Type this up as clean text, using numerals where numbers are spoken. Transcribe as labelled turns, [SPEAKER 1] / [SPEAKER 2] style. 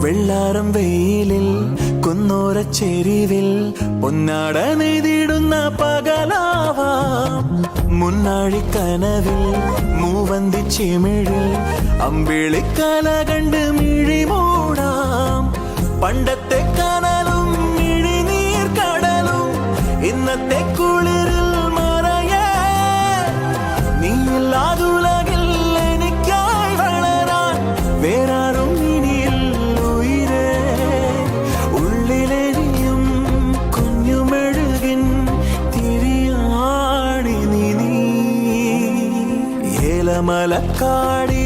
[SPEAKER 1] വെള്ളാരം വെയിലിൽ കുന്നോരച്ചെരിവിൽ പൊന്നാട നെയ്തിടുന്ന പകലാവാം. മുന്നാഴിക്കനവിൽ മൂവന്തി ചിമിഴിൽ അമ്പിളിക്കല കണ്ട് മിഴി മൂടാം. പണ്ടത്തെ കനലും മിഴിനീർ കടലും ഇന്നത്തെ കുളിരിൽ മറയേ. നീയില്ലാതുലകിൽ എനിക്കായി വളരാൻ വേറാരും ഇനിയിൽ ഉയിരേ. ഉള്ളിലെരിയും കുഞ്ഞുമെഴുകിൻ തിരിയാണി നീ ഏലമലക്കാടി